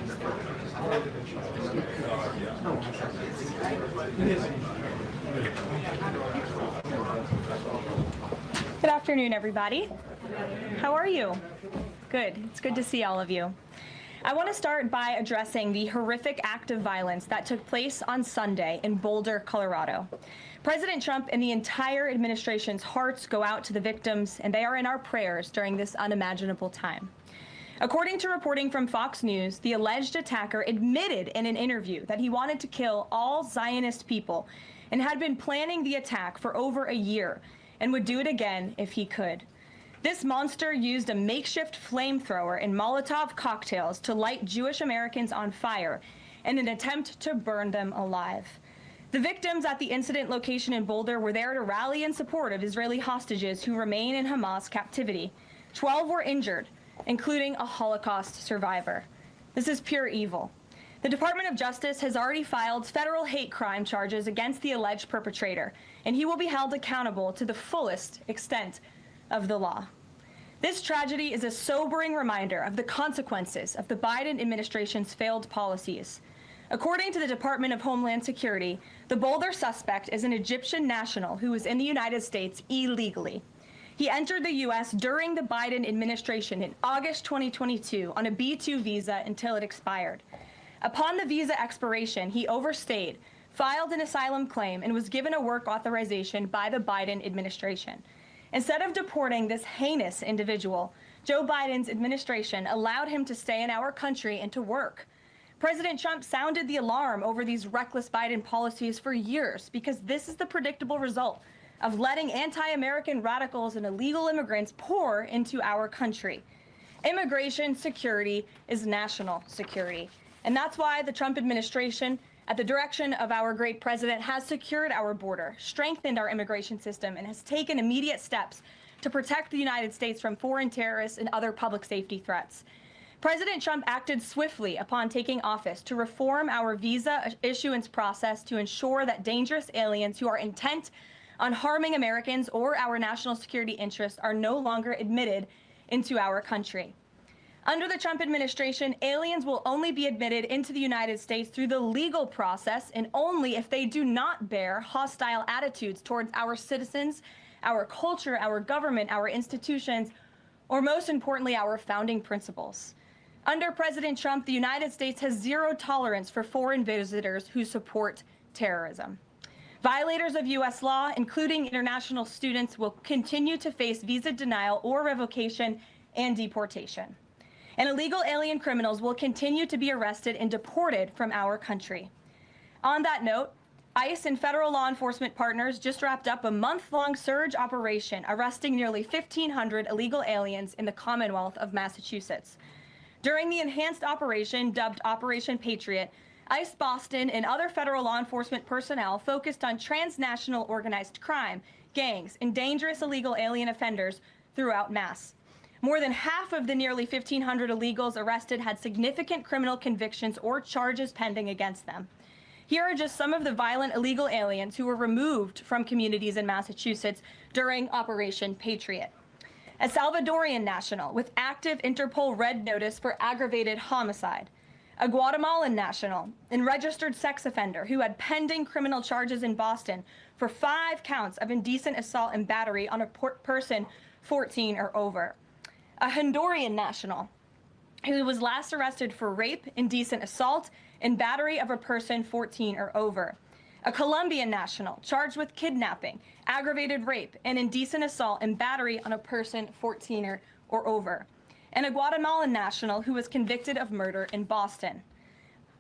Good afternoon, everybody. How are you? Good. It's good to see all of you. I want to start by addressing the horrific act of violence that took place on Sunday in Boulder, Colorado. President Trump and the entire administration's hearts go out to the victims, and they are in our prayers during this unimaginable time. According to reporting from Fox News, the alleged attacker admitted in an interview that he wanted to kill all Zionist people and had been planning the attack for over a year and would do it again if he could. This monster used a makeshift flamethrower and Molotov cocktails to light Jewish Americans on fire in an attempt to burn them alive. The victims at the incident location in Boulder were there to rally in support of Israeli hostages who remain in Hamas captivity. 12 were injured, including a Holocaust survivor. This is pure evil. The Department of Justice has already filed federal hate crime charges against the alleged perpetrator, and he will be held accountable to the fullest extent of the law. This tragedy is a sobering reminder of the consequences of the Biden administration's failed policies. According to the Department of Homeland Security, the Boulder suspect is an Egyptian national who was in the United States illegally. He entered the U.S. during the Biden administration in August 2022 on a B-2 visa until it expired. Upon the visa expiration, he overstayed, filed an asylum claim, and was given a work authorization by the Biden administration. Instead of deporting this heinous individual, Joe Biden's administration allowed him to stay in our country and to work. President Trump sounded the alarm over these reckless Biden policies for years because this is the predictable result of letting anti-American radicals and illegal immigrants pour into our country. Immigration security is national security. And that's why the Trump administration, at the direction of our great president, has secured our border, strengthened our immigration system, and has taken immediate steps to protect the United States from foreign terrorists and other public safety threats. President Trump acted swiftly upon taking office to reform our visa issuance process to ensure that dangerous aliens who are intent on harming Americans or our national security interests are no longer admitted into our country. Under the Trump administration, aliens will only be admitted into the United States through the legal process and only if they do not bear hostile attitudes towards our citizens, our culture, our government, our institutions, or most importantly, our founding principles. Under President Trump, the United States has zero tolerance for foreign visitors who support terrorism. Violators of U.S. law, including international students, will continue to face visa denial or revocation and deportation. And illegal alien criminals will continue to be arrested and deported from our country. On that note, ICE and federal law enforcement partners just wrapped up a month-long surge operation arresting nearly 1,500 illegal aliens in the Commonwealth of Massachusetts. During the enhanced operation, dubbed Operation Patriot, ICE Boston and other federal law enforcement personnel focused on transnational organized crime, gangs, and dangerous illegal alien offenders throughout Mass. More than half of the nearly 1,500 illegals arrested had significant criminal convictions or charges pending against them. Here are just some of the violent illegal aliens who were removed from communities in Massachusetts during Operation Patriot. A Salvadorian national with active Interpol red notice for aggravated homicide. A Guatemalan national and registered sex offender who had pending criminal charges in Boston for 5 counts of indecent assault and battery on a person 14 or over. A Honduran national who was last arrested for rape, indecent assault, and battery of a person 14 or over. A Colombian national charged with kidnapping, aggravated rape, and indecent assault and battery on a person 14 or over. And a Guatemalan national who was convicted of murder in Boston.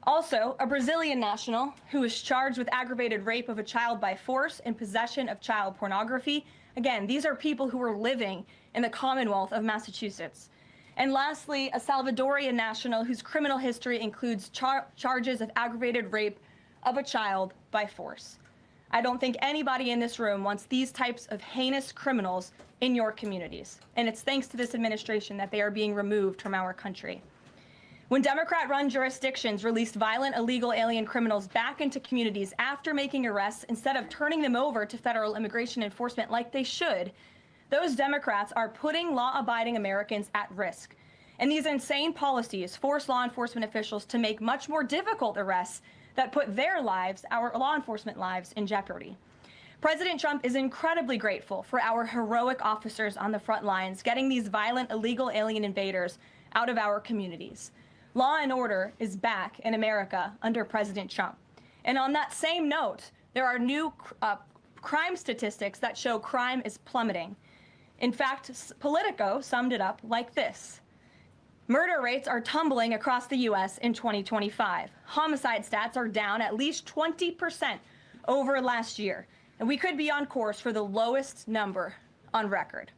Also, a Brazilian national who was charged with aggravated rape of a child by force and possession of child pornography. Again, these are people who were living in the Commonwealth of Massachusetts. And lastly, a Salvadorian national whose criminal history includes charges of aggravated rape of a child by force. I don't think anybody in this room wants these types of heinous criminals in your communities. And it's thanks to this administration that they are being removed from our country. When Democrat-run jurisdictions released violent illegal alien criminals back into communities after making arrests instead of turning them over to federal immigration enforcement like they should, those Democrats are putting law-abiding Americans at risk. And these insane policies force law enforcement officials to make much more difficult arrests that put their lives, our law enforcement lives, in jeopardy. President Trump is incredibly grateful for our heroic officers on the front lines getting these violent illegal alien invaders out of our communities. Law and order is back in America under President Trump. And on that same note, there are new crime statistics that show crime is plummeting. In fact, Politico summed it up like this. Murder rates are tumbling across the U.S. in 2025. Homicide stats are down at least 20% over last year. And we could be on course for the lowest number on record.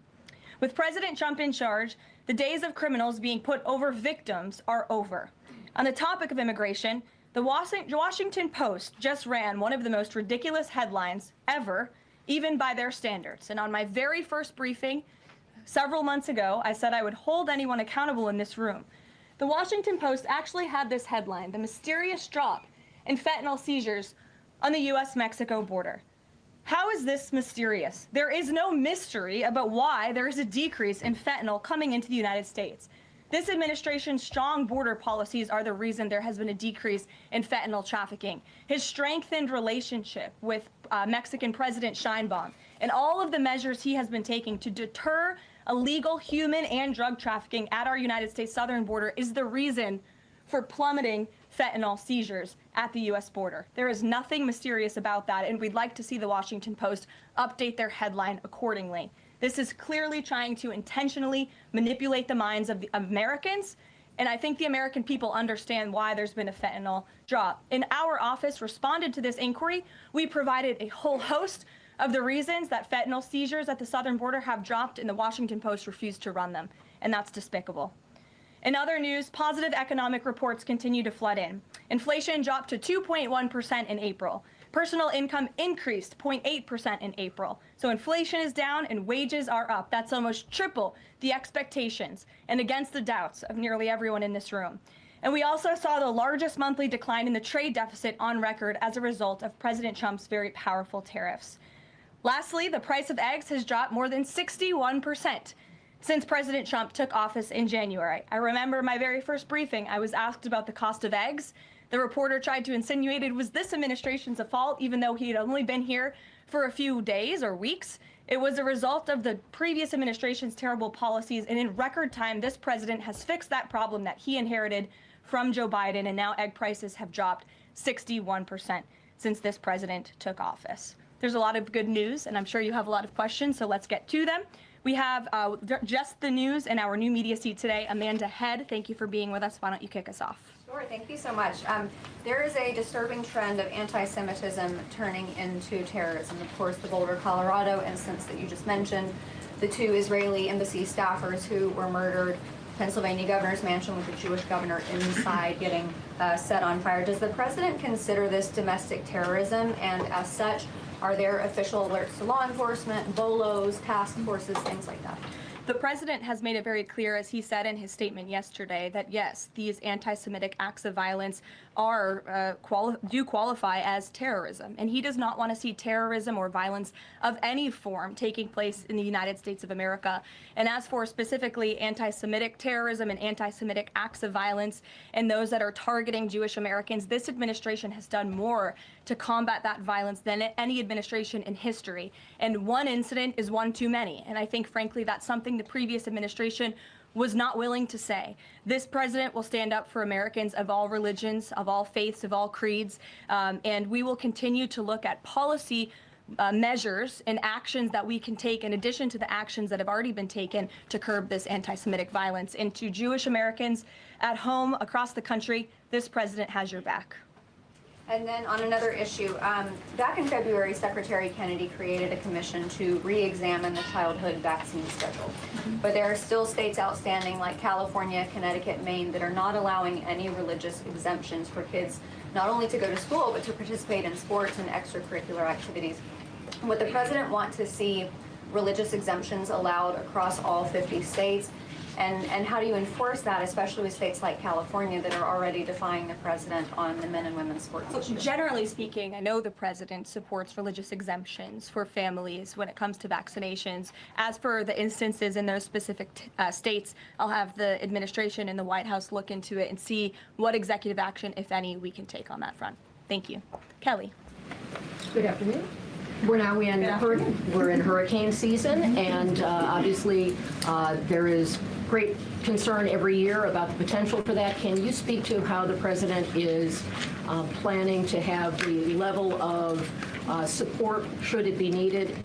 With President Trump in charge, the days of criminals being put over victims are over. On the topic of immigration, the Washington Post just ran one of the most ridiculous headlines ever, even by their standards. And on my very first briefing, several months ago, I said I would hold anyone accountable in this room. The Washington Post actually had this headline, "The Mysterious Drop in Fentanyl Seizures on the U.S.-Mexico Border." How is this mysterious? There is no mystery about why there is a decrease in fentanyl coming into the United States. This administration's strong border policies are the reason there has been a decrease in fentanyl trafficking. His strengthened relationship with Mexican President Sheinbaum and all of the measures he has been taking to deter illegal human and drug trafficking at our United States southern border is the reason for plummeting fentanyl seizures at the U.S. border. There is nothing mysterious about that, and we'd like to see the Washington Post update their headline accordingly. This is clearly trying to intentionally manipulate the minds of the Americans, and I think the American people understand why there's been a fentanyl drop. In our office responded to this inquiry. We provided a whole host of the reasons that fentanyl seizures at the southern border have dropped, and the Washington Post refused to run them, and that's despicable. In other news, positive economic reports continue to flood in. Inflation dropped to 2.1% in April. Personal income increased 0.8% in April. So inflation is down and wages are up. That's almost triple the expectations and against the doubts of nearly everyone in this room. And we also saw the largest monthly decline in the trade deficit on record as a result of President Trump's very powerful tariffs. Lastly, the price of eggs has dropped more than 61% since President Trump took office in January. I remember my very first briefing, I was asked about the cost of eggs. The reporter tried to insinuate it was this administration's fault, even though he had only been here for a few days or weeks. It was a result of the previous administration's terrible policies, and in record time, this president has fixed that problem that he inherited from Joe Biden, and now egg prices have dropped 61% since this president took office. There's a lot of good news, and I'm sure you have a lot of questions, so let's get to them. We have just the news in our new media seat today. Amanda Head, thank you for being with us. Why don't you kick us off? Sure, thank you so much. There is a disturbing trend of anti-Semitism turning into terrorism. Of course, the Boulder, Colorado instance that you just mentioned, the 2 Israeli embassy staffers who were murdered, Pennsylvania governor's mansion with the Jewish governor inside getting set on fire. Does the president consider this domestic terrorism? And as such, are there official alerts to law enforcement, BOLOs, task forces, things like that? The president has made it very clear, as he said in his statement yesterday, that yes, these anti-Semitic acts of violence are do qualify as terrorism, and he does not want to see terrorism or violence of any form taking place in the United States of America. And as for specifically anti-Semitic terrorism and anti-Semitic acts of violence and those that are targeting Jewish Americans, this administration has done more to combat that violence than any administration in history. And one incident is one too many. And I think, frankly, that's something the previous administration was not willing to say. This president will stand up for Americans of all religions, of all faiths, of all creeds, and we will continue to look at policy measures and actions that we can take in addition to the actions that have already been taken to curb this anti-Semitic violence. And to Jewish Americans at home, across the country, this president has your back. And then on another issue, back in February, Secretary Kennedy created a commission to re-examine the childhood vaccine schedule. But there are still states outstanding like California, Connecticut, Maine that are not allowing any religious exemptions for kids, not only to go to school, but to participate in sports and extracurricular activities. Would the president want to see religious exemptions allowed across all 50 states? And how do you enforce that, especially with states like California that are already defying the president on the men and women's sports issue? Generally speaking, I know the president supports religious exemptions for families when it comes to vaccinations. As for the instances in those specific states, I'll have the administration and the White House look into it and see what executive action, if any, we can take on that front. Thank you. Kelly. Good afternoon. We're now in hurricane season, and obviously there is great concern every year about the potential for that. Can you speak to how the president is planning to have the level of support, should it be needed,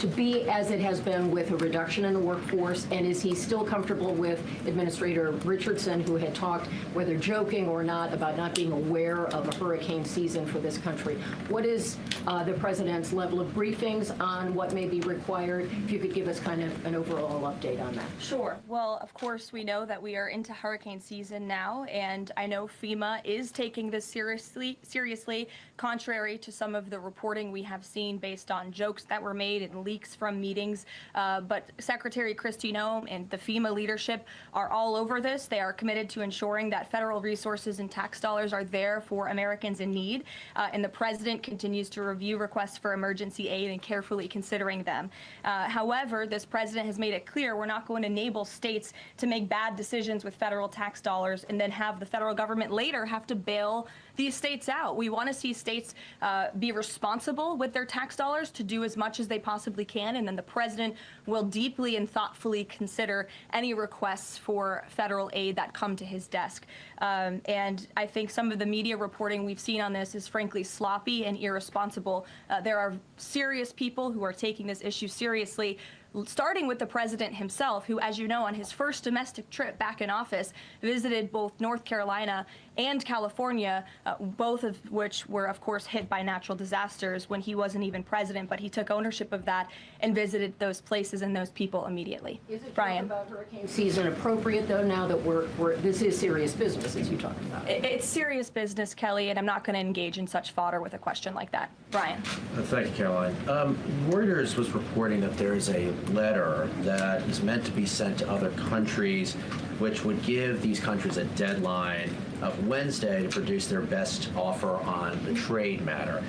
to be as it has been with a reduction in the workforce? And is he still comfortable with Administrator Richardson, who had talked, whether joking or not, about not being aware of a hurricane season for this country? What is the president's level of briefings on what may be required? If you could give us kind of an overall update on that. Sure. Well, of course, we know that we are into hurricane season now, and I know FEMA is taking this seriously, contrary to some of the reporting we have seen based on jokes that were made and leaks from meetings. But Secretary Kristi Noem and the FEMA leadership are all over this. They are committed to ensuring that federal resources and tax dollars are there for Americans in need. And the president continues to review requests for emergency aid and carefully considering them. However, this president has made it clear we're not going to enable states to make bad decisions with federal tax dollars and then have the federal government later have to bail these states out. We want to see states be responsible with their tax dollars to do as much as they possibly can, and then the president will deeply and thoughtfully consider any requests for federal aid that come to his desk. And I think some of the media reporting we've seen on this is frankly sloppy and irresponsible. There are serious people who are taking this issue seriously, starting with the president himself, who, as you know, on his first domestic trip back in office, visited both North Carolina and California, both of which were, of course, hit by natural disasters when he wasn't even president, but he took ownership of that and visited those places and those people immediately. Is it Brian? about hurricane season appropriate, though, now that this is serious business, as you talked about? It's serious business, Kelly, and I'm not going to engage in such fodder with a question like that. Brian? Thank you, Caroline. Reuters was reporting that there is a letter that is meant to be sent to other countries, which would give these countries a deadline of Wednesday to produce their best offer on the trade matter.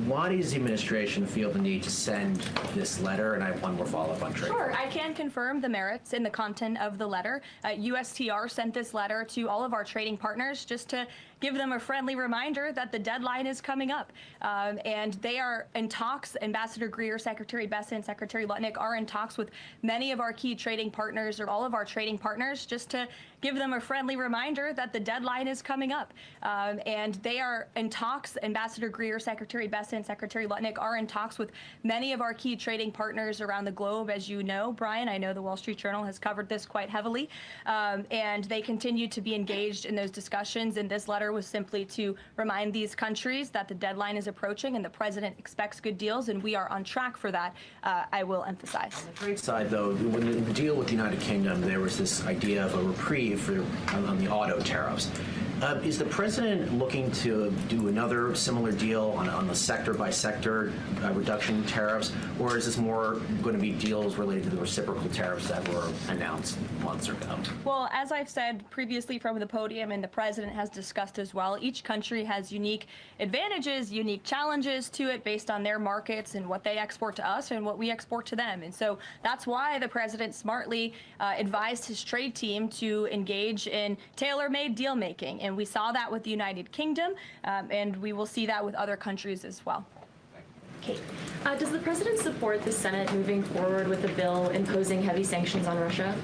Why does the administration feel the need to send this letter? And I have one more follow-up on trade. Sure, I can confirm the merits and the content of the letter. USTR sent this letter to all of our trading partners just to give them a friendly reminder that the deadline is coming up. And they are in talks. Ambassador Greer, Secretary Bessent, Secretary Lutnick are in talks with many of our key trading partners, or all of our trading partners, just to give them a friendly reminder that the deadline is coming up. And they are in talks. Ambassador Greer, Secretary Bessent, Secretary Lutnick are in talks with many of our key trading partners around the globe. As you know, Brian, I know the Wall Street Journal has covered this quite heavily. And they continue to be engaged in those discussions. And this letter was simply to remind these countries that the deadline is approaching and the president expects good deals, and we are on track for that, I will emphasize. On the trade side, though, when the deal with the United Kingdom, there was this idea of a reprieve on the auto tariffs. Is the president looking to do another similar deal on the sector-by-sector reduction in tariffs, or is this more going to be deals related to the reciprocal tariffs that were announced months ago? Well, as I've said previously from the podium, and the president has discussed as well, each country has unique advantages, unique challenges to it based on their markets and what they export to us and what we export to them. And so that's why the president smartly advised his trade team to engage in tailor-made deal-making. And we saw that with the United Kingdom, and we will see that with other countries as well. Kate, does the president support the Senate moving forward with a bill imposing heavy sanctions on Russia?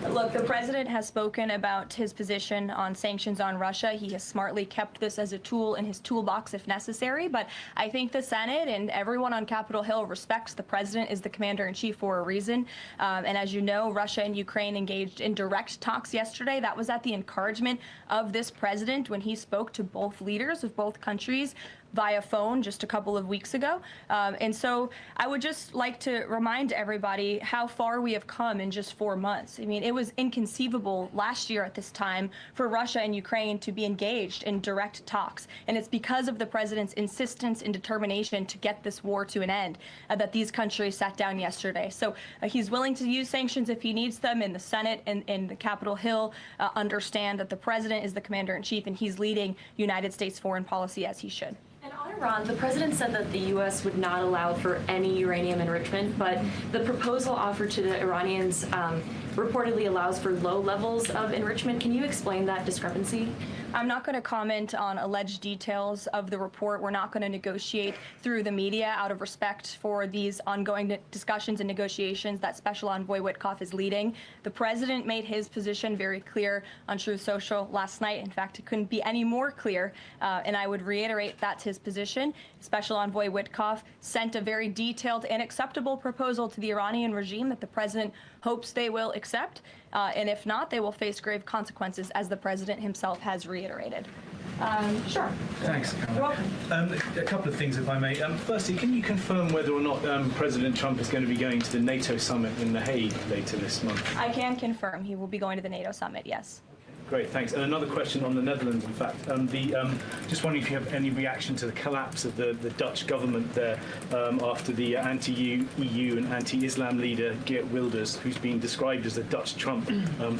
Look, the president has spoken about his position on sanctions on Russia. He has smartly kept this as a tool in his toolbox if necessary, but I think the Senate and everyone on Capitol Hill respects the president as the commander-in-chief for a reason. And as you know, Russia and Ukraine engaged in direct talks yesterday. That was at the encouragement of this president when he spoke to both leaders of both countries. via phone just a couple of weeks ago. And so I would just like to remind everybody how far we have come in just 4 months. I mean, it was inconceivable last year at this time for Russia and Ukraine to be engaged in direct talks. And it's because of the president's insistence and determination to get this war to an end that these countries sat down yesterday. So he's willing to use sanctions if he needs them, and the Senate and the Capitol Hill understand that the president is the commander-in-chief and he's leading United States foreign policy as he should. And on Iran, the president said that the U.S. would not allow for any uranium enrichment, but the proposal offered to the Iranians reportedly allows for low levels of enrichment. Can you explain that discrepancy? I'm not going to comment on alleged details of the report. We're not going to negotiate through the media out of respect for these ongoing discussions and negotiations that Special Envoy Witkoff is leading. The president made his position very clear on Truth Social last night. In fact, it couldn't be any more clear, and I would reiterate that's his position. Special Envoy Witkoff sent a very detailed and acceptable proposal to the Iranian regime that the president hopes they will accept, and if not, they will face grave consequences, as the president himself has reiterated. Sure. Thanks, Caroline. You're welcome. A couple of things, if I may. Firstly, can you confirm whether or not President Trump is going to be going to the NATO summit in The Hague later this month? I can confirm he will be going to the NATO summit, yes. Great, thanks. And another question on the Netherlands, in fact. Just wondering if you have any reaction to the collapse of the Dutch government there after the anti-EU and anti-Islam leader Geert Wilders, who's been described as a Dutch Trump,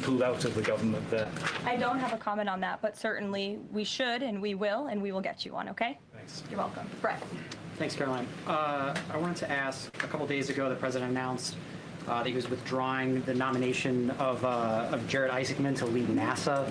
pulled out of the government there. I don't have a comment on that, but certainly we should and we will get you one, okay? Thanks. You're welcome. Brett. Thanks, Caroline. I wanted to ask, a couple days ago, the president announced that he was withdrawing the nomination of Jared Isaacman to lead NASA,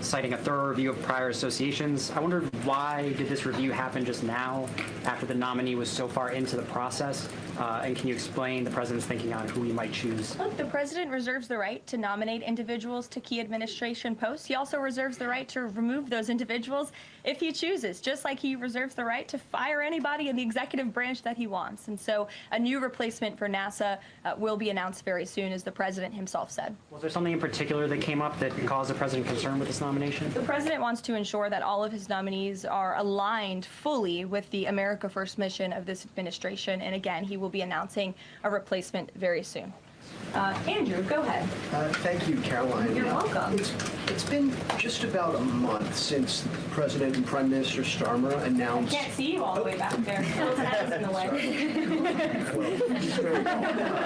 citing a thorough review of prior associations. I wondered, why did this review happen just now, after the nominee was so far into the process? And can you explain the president's thinking on who he might choose? Look, the president reserves the right to nominate individuals to key administration posts. He also reserves the right to remove those individuals if he chooses, just like he reserves the right to fire anybody in the executive branch that he wants. And so a new replacement for NASA will be announced very soon, as the president himself said. Was there something in particular that came up that caused the president concern with this nomination? The president wants to ensure that all of his nominees are aligned fully with the America First mission of this administration. And again, he will be announcing a replacement very soon. Andrew, go ahead. Thank you, Caroline. You're welcome. It's been just about a month since President and Prime Minister Starmer announced... I can't see you all the way back there. Those hands in the way.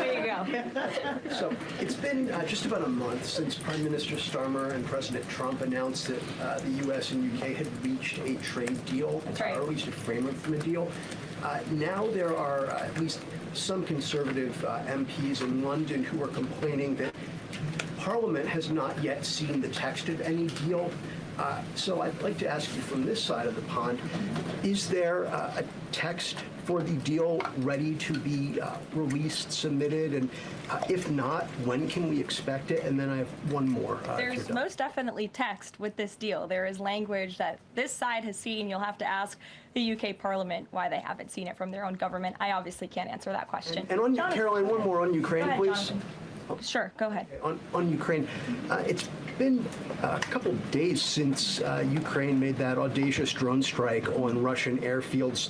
There you go. So it's been just about a month since Prime Minister Starmer and President Trump announced that the U.S. and U.K. had reached a trade deal, That's right. or at least a framework from a deal. Now there are at least some conservative MPs in London who are complaining that Parliament has not yet seen the text of any deal. So I'd like to ask you from this side of the pond, is there a text for the deal ready to be released, submitted? And if not, when can we expect it? And then I have one more. There's most definitely text with this deal. There is language that this side has seen. You'll have to ask the UK Parliament why they haven't seen it from their own government. I obviously can't answer that question. And on Jonathan, Caroline, one more on Ukraine, go ahead, please. Jonathan. Sure, go ahead. On Ukraine, it's been a couple days since Ukraine made that audacious drone strike on Russian airfields.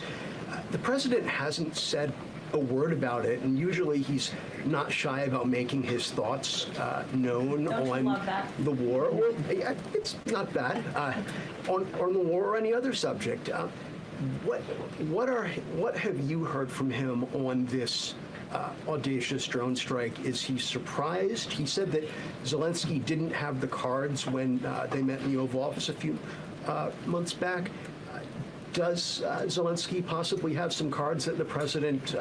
The president hasn't said a word about it, and usually he's not shy about making his thoughts known on the war. Well, yeah, it's not bad. On the war or any other subject. What have you heard from him on this audacious drone strike? Is he surprised? He said that Zelensky didn't have the cards when they met in the Oval Office a few months back. Does Zelensky possibly have some cards that the president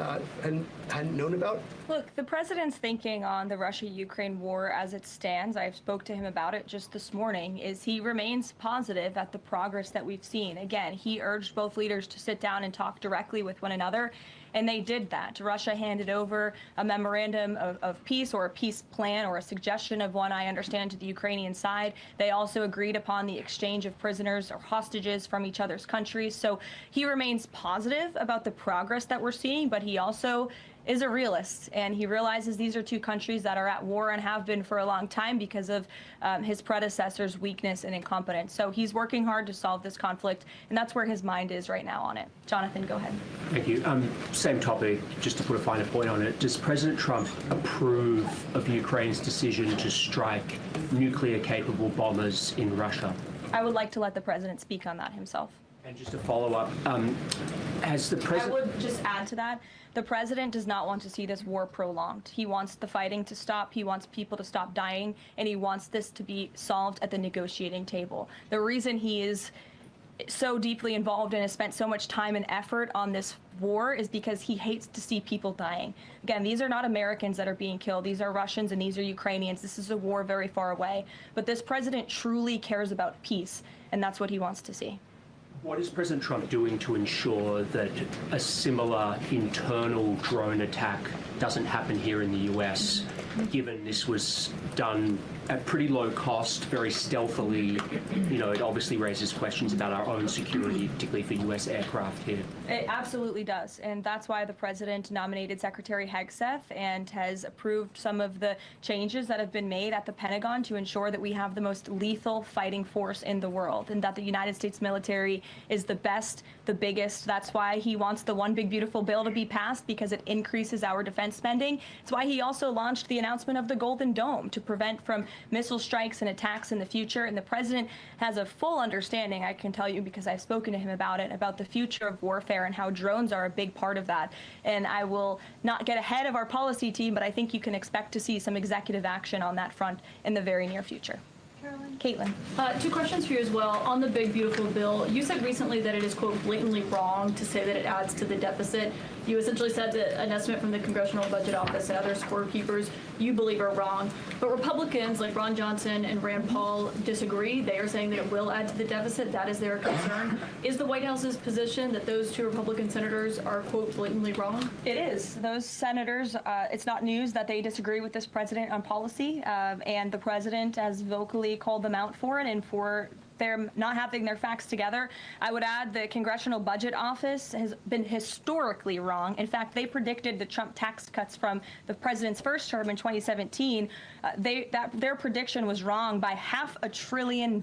hadn't known about? Look, the president's thinking on the Russia-Ukraine war as it stands, I spoke to him about it just this morning, is he remains positive at the progress that we've seen. Again, he urged both leaders to sit down and talk directly with one another, and they did that. Russia handed over a memorandum of peace, or a peace plan, or a suggestion of one, I understand, to the Ukrainian side. They also agreed upon the exchange of prisoners or hostages from each other's countries. So he remains positive about the progress that we're seeing, but he also is a realist, and he realizes these are two countries that are at war and have been for a long time because of his predecessor's weakness and incompetence. So he's working hard to solve this conflict, and that's where his mind is right now on it. Jonathan, go ahead. Thank you. Same topic, just to put a finer point on it. Does President Trump approve of Ukraine's decision to strike nuclear-capable bombers in Russia? I would like to let the president speak on that himself. And just to follow up, has the I president... would just add to that, the president does not want to see this war prolonged. He wants the fighting to stop, he wants people to stop dying, and he wants this to be solved at the negotiating table. The reason he is so deeply involved and has spent so much time and effort on this war is because he hates to see people dying. Again, these are not Americans that are being killed. These are Russians and these are Ukrainians. This is a war very far away. But this president truly cares about peace, and that's what he wants to see. What is President Trump doing to ensure that a similar internal drone attack doesn't happen here in the US, given this was done at pretty low cost, very stealthily? You know, it obviously raises questions about our own security, particularly for US aircraft here. It absolutely does, and that's why the president nominated Secretary Hegseth and has approved some of the changes that have been made at the Pentagon to ensure that we have the most lethal fighting force in the world, and that the United States military is the best, the biggest. That's why he wants the One Big Beautiful Bill to be passed, because it increases our defense spending. It's why he also launched the announcement of the Golden Dome to prevent from missile strikes and attacks in the future. And the president has a full understanding, I can tell you because I've spoken to him about the future of warfare and how drones are a big part of that. And I will not get ahead of our policy team, but I think you can expect to see some executive action on that front in the very near future. Karoline. Caitlin. Two questions for you as well. On the Big Beautiful Bill, you said recently that it is, quote, blatantly wrong to say that it adds to the deficit. You essentially said that an estimate from the Congressional Budget Office and other scorekeepers you believe are wrong. But Republicans like Ron Johnson and Rand Paul disagree. They are saying that it will add to the deficit. That is their concern. Is the White House's position that those two Republican senators are, quote, blatantly wrong? It is. Those senators, it's not news that they disagree with this president on policy, and the president has vocally called them out for it and for they're not having their facts together. I would add the Congressional Budget Office has been historically wrong. In fact, they predicted the Trump tax cuts from the president's first term in 2017. Their prediction was wrong by $500 billion.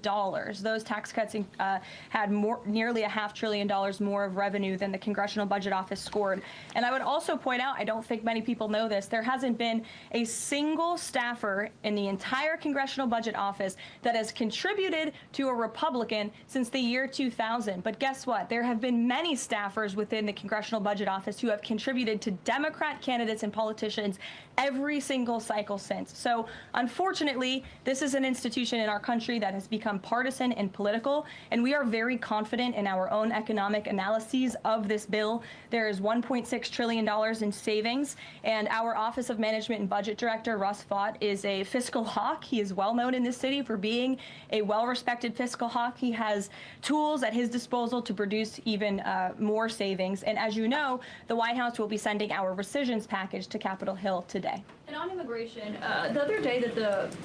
Those tax cuts had nearly $500 billion more of revenue than the Congressional Budget Office scored. And I would also point out, I don't think many people know this, there hasn't been a single staffer in the entire Congressional Budget Office that has contributed to a Republican since the year 2000. But guess what? There have been many staffers within the Congressional Budget Office who have contributed to Democrat candidates and politicians every single cycle since. So unfortunately, this is an institution in our country that has become partisan and political, and we are very confident in our own economic analyses of this bill. There is $1.6 trillion in savings, and our Office of Management and Budget Director, Russ Vought, is a fiscal hawk. He is well known in this city for being a well-respected fiscal hawk. He has tools at his disposal to produce even more savings. And as you know, the White House will be sending our rescissions package to Capitol Hill today. And on immigration, the other day that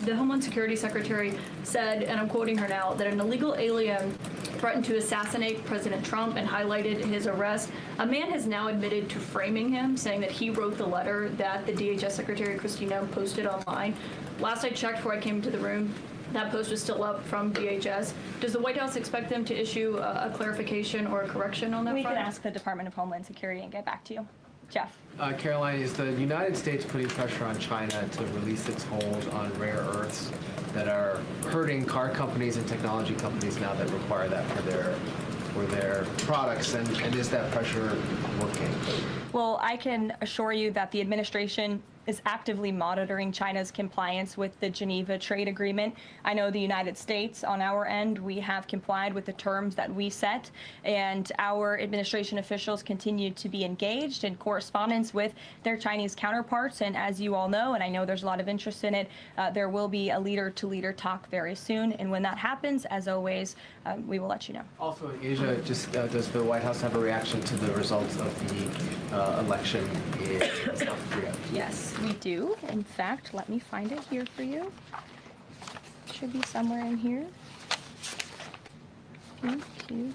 the Homeland Security Secretary said, and I'm quoting her now, that an illegal alien threatened to assassinate President Trump and highlighted his arrest. A man has now admitted to framing him, saying that he wrote the letter that the DHS Secretary Kristi Noem posted online. Last I checked before I came into the room, that post was still up from DHS. Does the White House expect them to issue a clarification or a correction on that We front? can ask the Department of Homeland Security and get back to you. Jeff. Karoline, is the United States putting pressure on China to release its hold on rare earths that are hurting car companies and technology companies now that require that for their products, and is that pressure working? Well, I can assure you that the administration is actively monitoring China's compliance with the Geneva Trade Agreement. I know the United States, on our end, we have complied with the terms that we set, and our administration officials continue to be engaged in correspondence with their Chinese counterparts. And as you all know, and I know there's a lot of interest in it, there will be a leader-to-leader talk very soon. And when that happens, as always, we will let you know. Also in Asia, does the White House have a reaction to the results of the election in South Korea? Yes, we do. In fact, let me find it here for you. Should be somewhere in here. Thank you.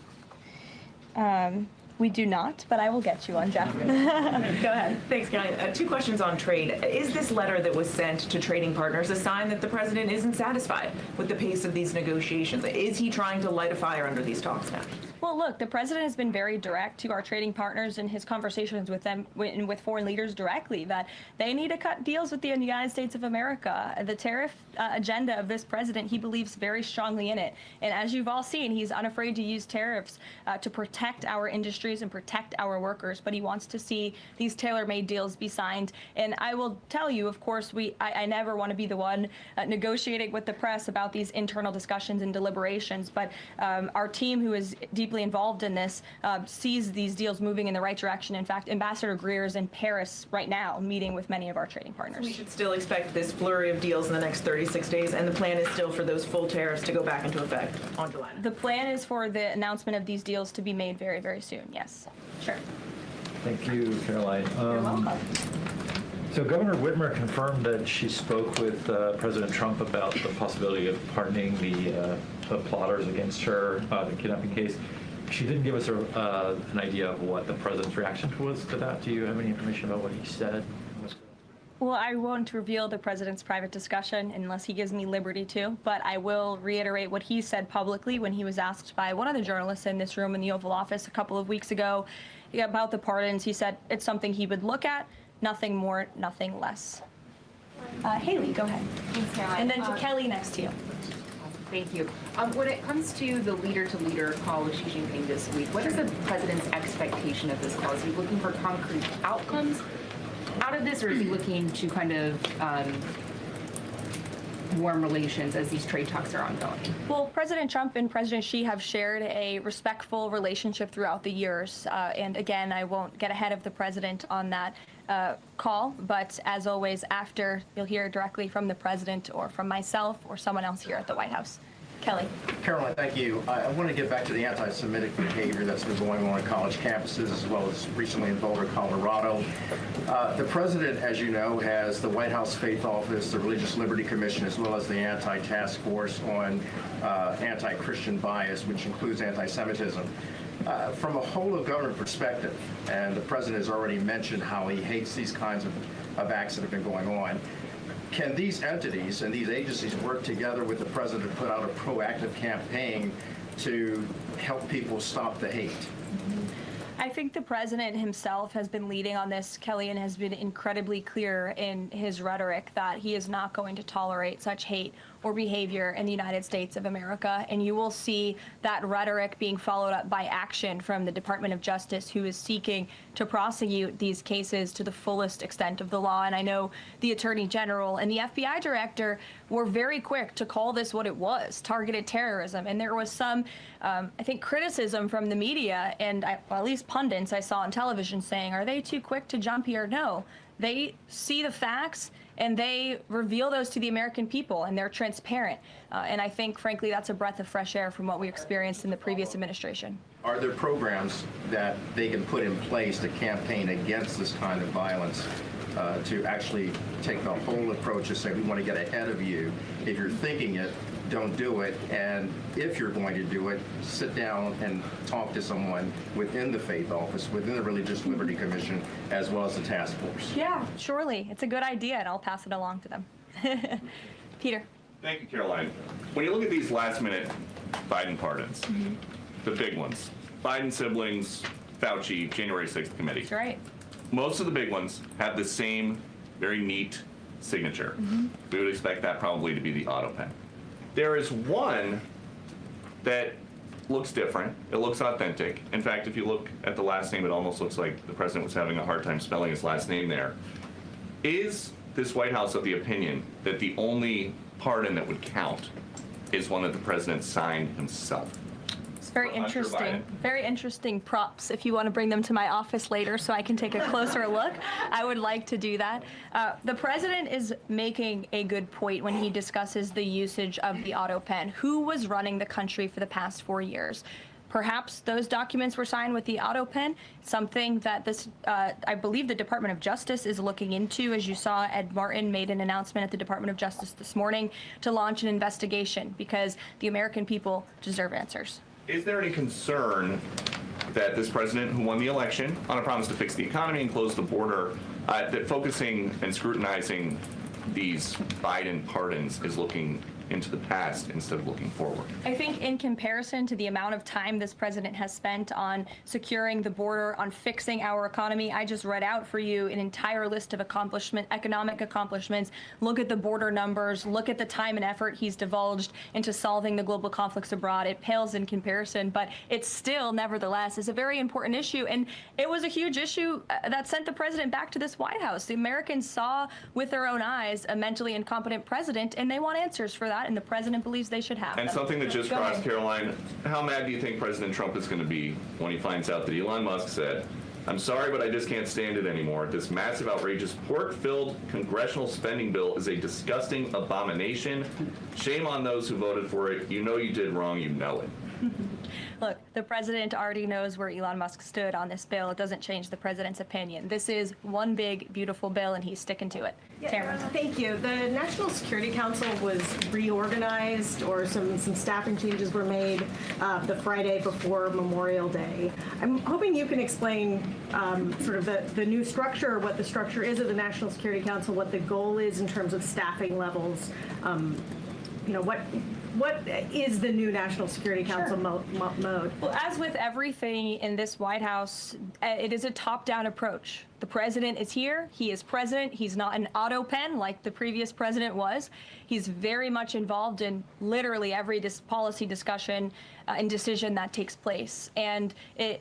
We do not, but I will get you one, Jeff. Go ahead. Thanks, Caroline. Two questions on trade. Is this letter that was sent to trading partners a sign that the president isn't satisfied with the pace of these negotiations? Is he trying to light a fire under these talks now? Well, look, the president has been very direct to our trading partners in his conversations with them, with foreign leaders directly, that they need to cut deals with the United States of America. The tariff agenda of this president, he believes very strongly in it. And as you've all seen, he's unafraid to use tariffs to protect our industries and protect our workers. But he wants to see these tailor-made deals be signed. And I will tell you, of course, I never want to be the one negotiating with the press about these internal discussions and deliberations. But our team, who is deeply involved in this, sees these deals moving in the right direction. In fact, Ambassador Greer is in Paris right now meeting with many of our trading partners. We should still expect this flurry of deals in the next 36 days, and the plan is still for those full tariffs to go back into effect on July 9th. The plan is for the announcement of these deals to be made very, very soon, yes. Sure. Thank you, Caroline. You're welcome. So Governor Whitmer confirmed that she spoke with President Trump about the possibility of pardoning the plotters against her, the kidnapping case. She didn't give us an idea of what the president's reaction was to that. Do you have any information about what he said? Well, I won't reveal the president's private discussion unless he gives me liberty to, but I will reiterate what he said publicly when he was asked by one of the journalists in this room in the Oval Office a couple of weeks ago about the pardons. He said it's something he would look at, nothing more, nothing less. Haley, go ahead. Thanks, Caroline. And then to Kelly next to you. Thank you. When it comes to the leader-to-leader call with Xi Jinping this week, what is the president's expectation of this call? Is he looking for concrete outcomes out of this, or is he looking to kind of warm relations as these trade talks are ongoing? Well, President Trump and President Xi have shared a respectful relationship throughout the years. And again, I won't get ahead of the president on that call, but as always, after, you'll hear directly from the president or from myself or someone else here at the White House. Kelly. Caroline, thank you. I want to get back to the anti-Semitic behavior that's been going on college campuses, as well as recently in Boulder, Colorado. The president, as you know, has the White House Faith Office, the Religious Liberty Commission, as well as the Anti-Task Force on anti-Christian bias, which includes anti-Semitism. From a whole of government perspective, and the president has already mentioned how he hates these kinds of acts that have been going on, can these entities and these agencies work together with the president to put out a proactive campaign to help people stop the hate? I think the president himself has been leading on this, Kelly, and has been incredibly clear in his rhetoric that he is not going to tolerate such hate or behavior in the United States of America. And you will see that rhetoric being followed up by action from the Department of Justice, who is seeking to prosecute these cases to the fullest extent of the law. And I know the Attorney General and the FBI Director were very quick to call this what it was, targeted terrorism. And there was some, I think, criticism from the media and well, at least pundits I saw on television saying, are they too quick to jump here? No. They see the facts and they reveal those to the American people, and they're transparent. And I think, frankly, that's a breath of fresh air from what we experienced in the previous administration. Are there programs that they can put in place to campaign against this kind of violence, to actually take the whole approach and say, we want to get ahead of you. If you're thinking it, don't do it. And if you're going to do it, sit down and talk to someone within the Faith Office, within the Religious Liberty Commission, as well as the task force. Yeah, surely. It's a good idea, and I'll pass it along to them. Peter. Thank you, Caroline. When you look at these last-minute Biden pardons, the big ones, Biden siblings, Fauci, January 6th committee. That's right. Most of the big ones have the same very neat signature. We would expect that probably to be the auto pen. There is one that looks different. It looks authentic. In fact, if you look at the last name, it almost looks like the president was having a hard time spelling his last name there. Is this White House of the opinion that the only pardon that would count is one that the president signed himself? It's very interesting. Very interesting props. If you want to bring them to my office later so I can take a closer look, I would like to do that. The president is making a good point when he discusses the usage of the auto pen. Who was running the country for the past 4 years? Perhaps those documents were signed with the auto pen, something that this, I believe the Department of Justice is looking into. As you saw, Ed Martin made an announcement at the Department of Justice this morning to launch an investigation because the American people deserve answers. Is there any concern that this president, who won the election on a promise to fix the economy and close the border, that focusing and scrutinizing these Biden pardons is looking into the past instead of looking forward. I think in comparison to the amount of time this president has spent on securing the border, on fixing our economy, I just read out for you an entire list of economic accomplishments. Look at the border numbers, look at the time and effort he's divulged into solving the global conflicts abroad. It pales in comparison, but it still, nevertheless, is a very important issue. And it was a huge issue that sent the president back to this White House. The Americans saw with their own eyes a mentally incompetent president, and they want answers for that. And the president believes they should have And them. something that just Go crossed ahead. Caroline, how mad do you think President Trump is going to be when he finds out that Elon Musk said, "I'm sorry, but I just can't stand it anymore. This massive, outrageous, pork-filled congressional spending bill is a disgusting abomination. Shame on those who voted for it. You know you did wrong. You know it." Look, the president already knows where Elon Musk stood on this bill. It doesn't change the president's opinion. This is one big, beautiful bill, and he's sticking to it. Tamara. Thank you. The National Security Council was reorganized, or some staffing changes were made the Friday before Memorial Day. I'm hoping you can explain sort of the new structure, what the structure is of the National Security Council, what the goal is in terms of staffing levels. What is the new National Security Council mode? Well, as with everything in this White House, it is a top-down approach. The president is here. He is president. He's not an auto pen like the previous president was. He's very much involved in literally every policy discussion and decision that takes place. And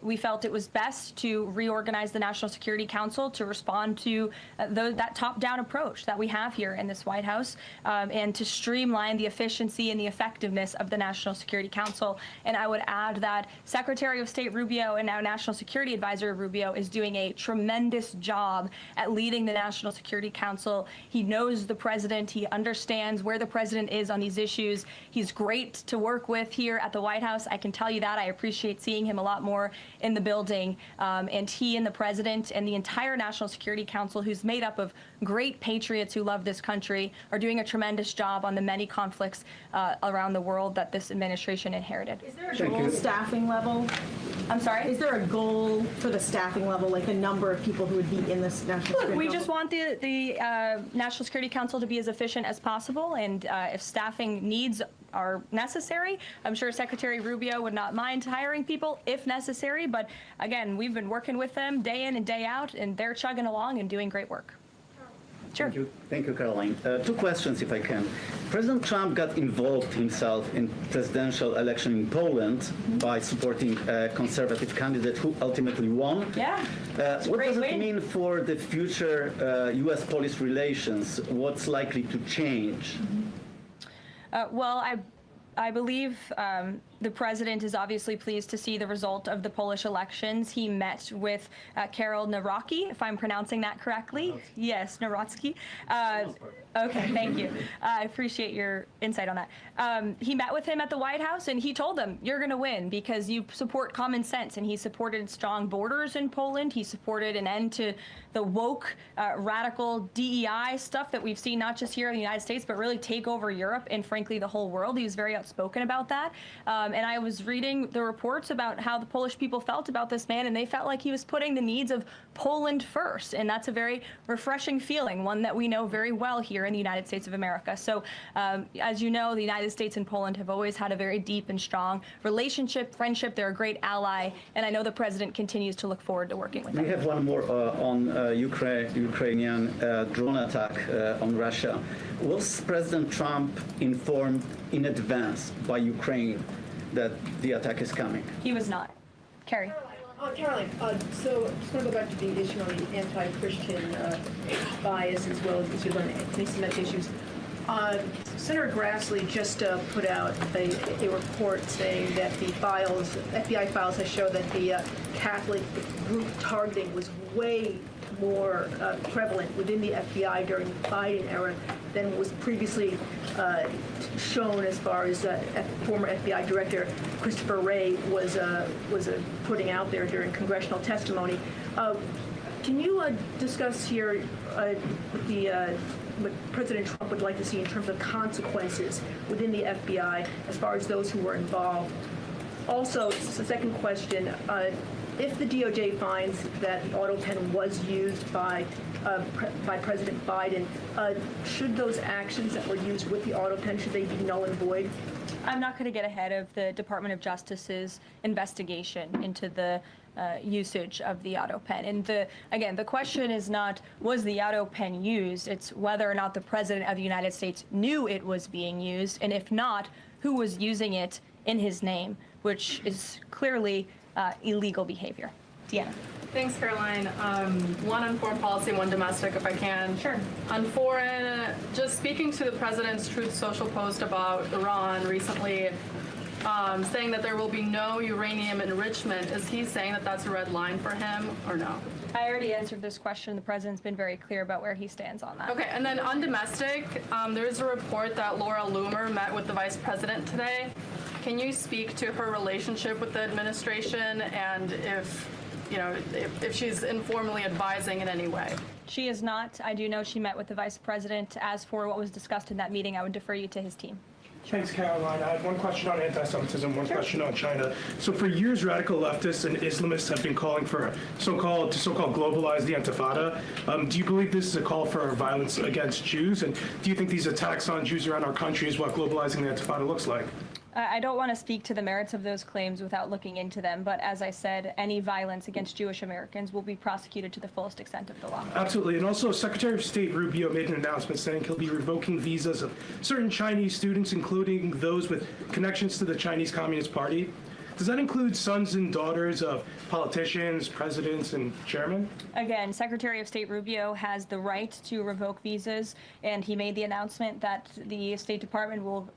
we felt it was best to reorganize the National Security Council to respond to that top-down approach that we have here in this White House, and to streamline the efficiency and the effectiveness of the National Security Council. And I would add that Secretary of State Rubio and now National Security Advisor Rubio is doing a tremendous job at leading the National Security Council. He knows the president. He understands where the president is on these issues. He's great to work with here at the White House. I can tell you that. I appreciate seeing him a lot more in the building. And he and the president and the entire National Security Council, who's made up of great patriots who love this country, are doing a tremendous job on the many conflicts around the world that this administration inherited. Is there a goal staffing level? I'm sorry? Is there a goal for the staffing level, like the number of people who would be in this National Security Council? We just want the National Security Council to be as efficient as possible, and if staffing needs are necessary, I'm sure Secretary Rubio would not mind hiring people if necessary, but again, we've been working with them day in and day out, and they're chugging along and doing great work. Sure. Thank you, Caroline. Two questions, if I can. President Trump got involved himself in presidential election in Poland by supporting a conservative candidate who ultimately won. Yeah. What does it mean for the future U.S.-Polish relations? What's likely to change? Well, I believe the president is obviously pleased to see the result of the Polish elections. He met with Karol Nawrocki, if I'm pronouncing that correctly. Yes, Nawrocki. Okay, thank you. I appreciate your insight on that. He met with him at the White House, and he told him, you're going to win because you support common sense. And he supported strong borders in Poland. He supported an end to the woke, radical DEI stuff that we've seen not just here in the United States, but really take over Europe and, frankly, the whole world. He was very outspoken about that. And I was reading the reports about how the Polish people felt about this man, and they felt like he was putting the needs of Poland first. And that's a very refreshing feeling, one that we know very well here in the United States of America. So, as you know, the United States and Poland have always had a very deep and strong relationship, friendship. They're a great ally, and I know the president continues to look forward to working with them. We have one more on Ukrainian drone attack on Russia. Was President Trump informed in advance by Ukraine that the attack is coming? He was not. Carrie. Caroline, so just want to go back to the issue on the anti-Christian bias as well as the issue on anti-Semitic issues. Senator Grassley just put out a report saying that the FBI files have shown that the Catholic group targeting was way more prevalent within the FBI during the Biden era than was previously shown, as far as former FBI Director Christopher Wray was putting out there during congressional testimony. Can you discuss here what President Trump would like to see in terms of consequences within the FBI as far as those who were involved? Also, just a second question. if the DOJ finds that the auto pen was used by President Biden, should those actions that were used with the auto pen, should they be null and void? I'm not going to get ahead of the Department of Justice's investigation into the usage of the auto pen. And again, the question is not, was the auto pen used? It's whether or not the President of the United States knew it was being used, and if not, who was using it in his name, which is clearly illegal behavior. Deanna. Thanks, Caroline. One on foreign policy, one domestic, if I can. Sure. On foreign, just speaking to the president's Truth Social post about Iran recently, saying that there will be no uranium enrichment. Is he saying that that's a red line for him, or no? I already answered this question. The president's been very clear about where he stands on that. Okay, and then on domestic, there's a report that Laura Loomer met with the vice president today. Can you speak to her relationship with the administration and if she's informally advising in any way? She is not. I do know she met with the vice president. As for what was discussed in that meeting, I would defer you to his team. Thanks, Caroline. I have one question on anti-Semitism, one question on China. So for years, radical leftists and Islamists have been calling for so-called globalize the Intifada. Do you believe this is a call for violence against Jews? And do you think these attacks on Jews around our country is what globalizing the Intifada looks like? I don't want to speak to the merits of those claims without looking into them, but as I said, any violence against Jewish Americans will be prosecuted to the fullest extent of the law. Absolutely. And also, Secretary of State Rubio made an announcement saying he'll be revoking visas of certain Chinese students, including those with connections to the Chinese Communist Party. Does that include sons and daughters of politicians, presidents, and chairmen? Again, Secretary of State Rubio has the right to revoke visas, and he made the announcement that the State Department will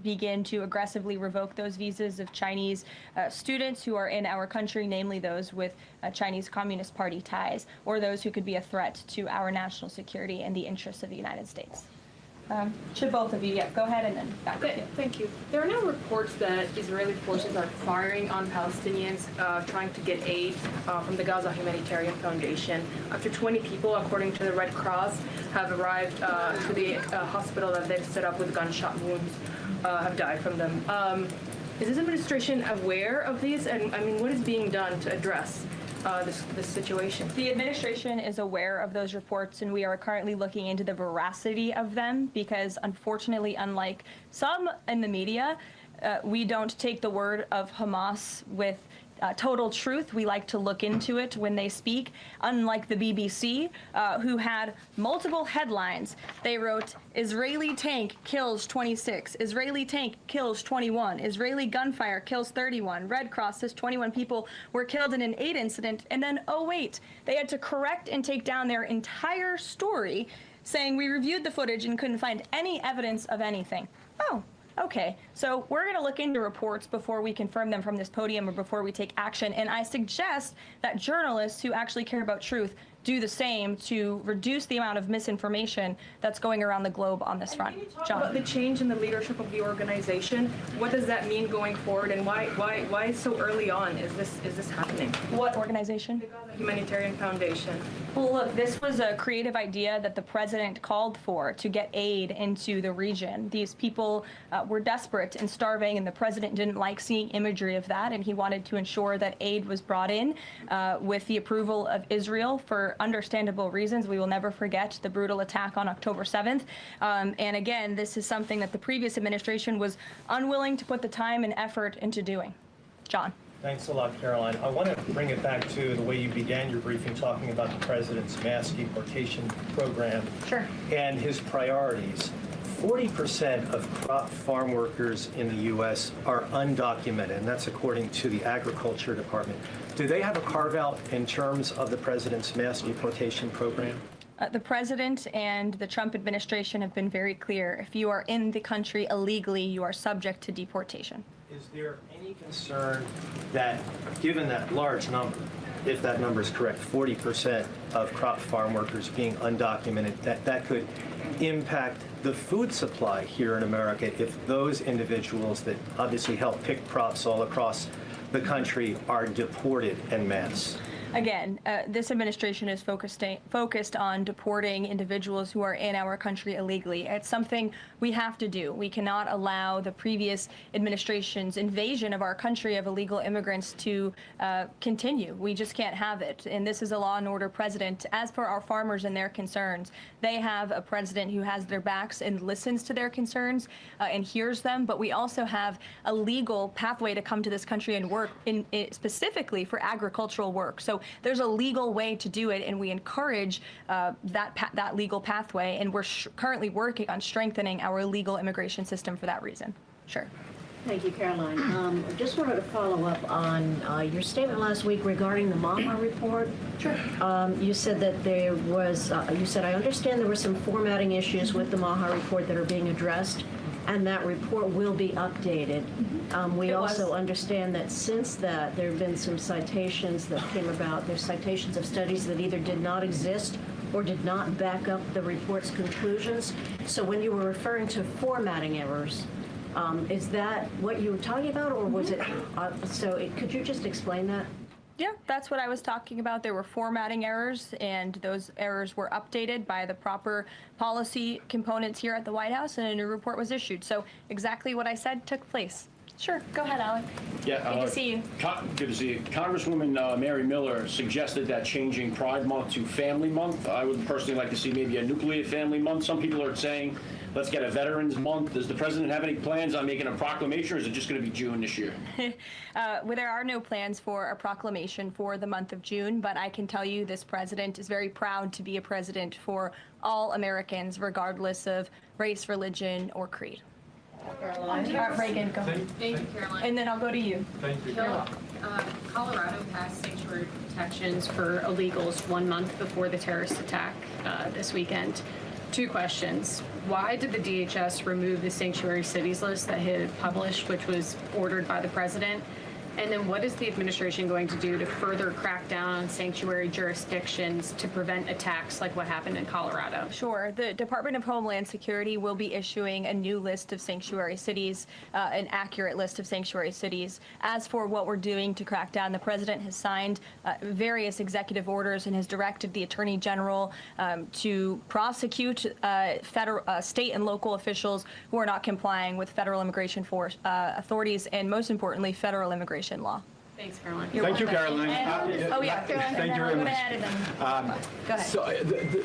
begin to aggressively revoke those visas of Chinese students who are in our country, namely those with Chinese Communist Party ties, or those who could be a threat to our national security and the interests of the United States. Should both of you, go ahead and then back to you. Thank you. There are now reports that Israeli forces are firing on Palestinians trying to get aid from the Gaza Humanitarian Foundation. Up to 20 people, according to the Red Cross, have arrived to the hospital that they've set up with gunshot wounds, have died from them. Is this administration aware of these? And I mean, what is being done to address this situation? The administration is aware of those reports, and we are currently looking into the veracity of them because, unfortunately, unlike some in the media, we don't take the word of Hamas with total truth. We like to look into it when they speak. Unlike the BBC, who had multiple headlines, they wrote, Israeli tank kills 26, Israeli tank kills 21, Israeli gunfire kills 31, Red Cross says 21 people were killed in an aid incident, and then, oh wait, they had to correct and take down their entire story, saying we reviewed the footage and couldn't find any evidence of anything. Oh. Okay, so we're going to look into reports before we confirm them from this podium or before we take action, and I suggest that journalists who actually care about truth do the same to reduce the amount of misinformation that's going around the globe on this front. John. About the change in the leadership of the organization, what does that mean going forward, and why so early on is this happening? What organization? The Gaza Humanitarian Foundation. Well, look, this was a creative idea that the president called for to get aid into the region. These people were desperate and starving, and the president didn't like seeing imagery of that, and he wanted to ensure that aid was brought in with the approval of Israel for understandable reasons. We will never forget the brutal attack on October 7th. And again, this is something that the previous administration was unwilling to put the time and effort into doing. John. Thanks a lot, Caroline. I want to bring it back to the way you began your briefing, talking about the president's mass deportation program and his priorities. 40% of crop farm workers in the U.S. are undocumented, and that's according to the Agriculture Department. Do they have a carve-out in terms of the president's mass deportation program? The president and the Trump administration have been very clear. If you are in the country illegally, you are subject to deportation. Is there any concern that, given that large number, if that number is correct, 40% of crop farm workers being undocumented, that could impact the food supply here in America if those individuals that obviously help pick crops all across the country are deported en masse? Again, this administration is focused on deporting individuals who are in our country illegally. It's something we have to do. We cannot allow the previous administration's invasion of our country of illegal immigrants to continue. We just can't have it. And this is a law and order president. As for our farmers and their concerns, they have a president who has their backs and listens to their concerns and hears them. But we also have a legal pathway to come to this country and work specifically for agricultural work. So there's a legal way to do it, and we encourage that legal pathway, and we're currently working on strengthening our legal immigration system for that reason. Sure. Thank you, Caroline. I just wanted to follow up on your statement last week regarding the MAHA report. Sure. You said that there was, you said, I understand there were some formatting issues with the MAHA report that are being addressed, and that report will be updated. We also understand that since that, there have been some citations that came about. There's citations of studies that either did not exist or did not back up the report's conclusions. So when you were referring to formatting errors, is that what you were talking about, or was it, could you just explain that? Yeah, that's what I was talking about. There were formatting errors, and those errors were updated by the proper policy components here at the White House, and a new report was issued. So exactly what I said took place. Sure, go ahead, Alec. Yeah, good to see you. Good to see you. Congresswoman Mary Miller suggested that changing Pride Month to Family Month. I would personally like to see maybe a nuclear family month. Some people are saying, let's get a Veterans Month. Does the president have any plans on making a proclamation, or is it just going to be June this year? Well, there are no plans for a proclamation for the month of June, but I can tell you this president is very proud to be a president for all Americans, regardless of race, religion, or creed. Caroline. Reagan, go ahead. Thank you, Caroline. And then I'll go to you. Thank you. Colorado passed sanctuary protections for illegals 1 month before the terrorist attack this weekend. 2 questions. Why did the DHS remove the sanctuary cities list that it had published, which was ordered by the president? And then what is the administration going to do to further crack down on sanctuary jurisdictions to prevent attacks like what happened in Colorado? Sure. The Department of Homeland Security will be issuing a new list of sanctuary cities, an accurate list of sanctuary cities. As for what we're doing to crack down, the president has signed various executive orders and has directed the Attorney General to prosecute state and local officials who are not complying with federal immigration authorities and, most importantly, federal immigration law. Thanks, Caroline. Thank you, Caroline. Oh, yeah, Caroline. Thank you very much. Go ahead. So,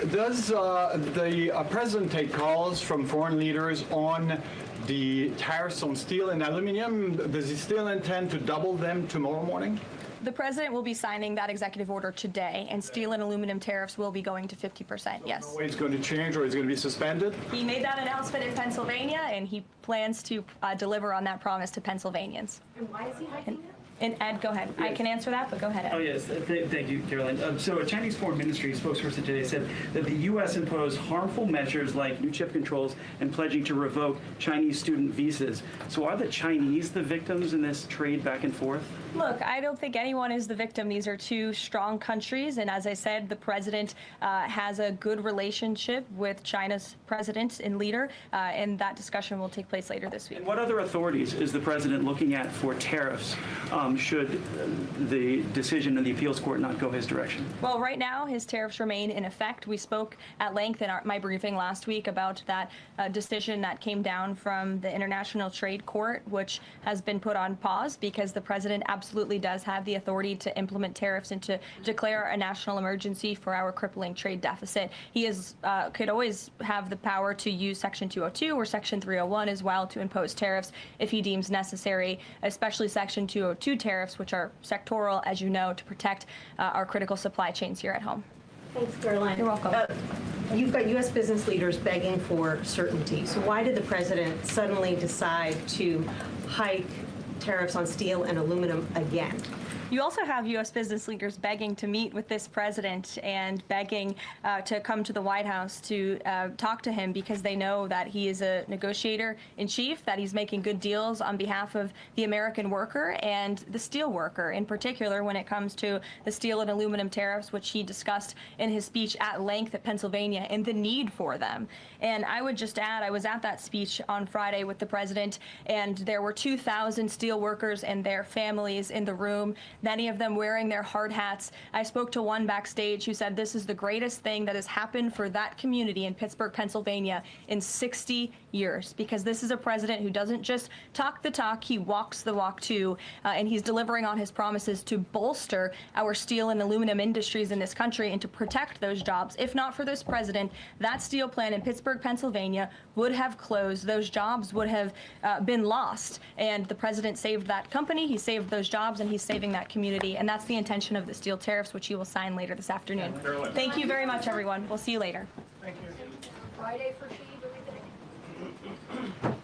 does the president take calls from foreign leaders on the tariffs on steel and aluminum? Does he still intend to double them tomorrow morning? The president will be signing that executive order today, and steel and aluminum tariffs will be going to 50%, yes. No way it's going to change, or it's going to be suspended? He made that announcement in Pennsylvania, and he plans to deliver on that promise to Pennsylvanians. And why is he hiking it? And Ed, go ahead. I can answer that, but go ahead, Ed. Oh, yes. Thank you, Caroline. So a Chinese Foreign Ministry spokesperson today said that the U.S. imposed harmful measures like new chip controls and pledging to revoke Chinese student visas. So are the Chinese the victims in this trade back and forth? Look, I don't think anyone is the victim. These are 2 strong countries, and as I said, the president has a good relationship with China's president and leader, and that discussion will take place later this week. And what other authorities is the president looking at for tariffs should the decision of the appeals court not go his direction? Well, right now, his tariffs remain in effect. We spoke at length in my briefing last week about that decision that came down from the International Trade Court, which has been put on pause because the president absolutely does have the authority to implement tariffs and to declare a national emergency for our crippling trade deficit. He could always have the power to use Section 202 or Section 301 as well to impose tariffs if he deems necessary, especially Section 202 tariffs, which are sectoral, as you know, to protect our critical supply chains here at home. Thanks, Caroline. You're welcome. You've got U.S. business leaders begging for certainty. So why did the president suddenly decide to hike tariffs on steel and aluminum again? You also have U.S. business leaders begging to meet with this president and begging to come to the White House to talk to him because they know that he is a negotiator in chief, that he's making good deals on behalf of the American worker and the steel worker, in particular when it comes to the steel and aluminum tariffs, which he discussed in his speech at length at Pennsylvania, and the need for them. And I would just add, I was at that speech on Friday with the president, and there were 2,000 steel workers and their families in the room. many of them wearing their hard hats. I spoke to one backstage who said this is the greatest thing that has happened for that community in Pittsburgh, Pennsylvania in 60 years, because this is a president who doesn't just talk the talk, he walks the walk too, and he's delivering on his promises to bolster our steel and aluminum industries in this country and to protect those jobs. If not for this president, that steel plant in Pittsburgh, Pennsylvania would have closed. Those jobs would have been lost, and the president saved that company, he saved those jobs, and he's saving that community, and that's the intention of the steel tariffs, which he will sign later this afternoon. Thank you very much, everyone. We'll see you later. Friday for She, what do you think?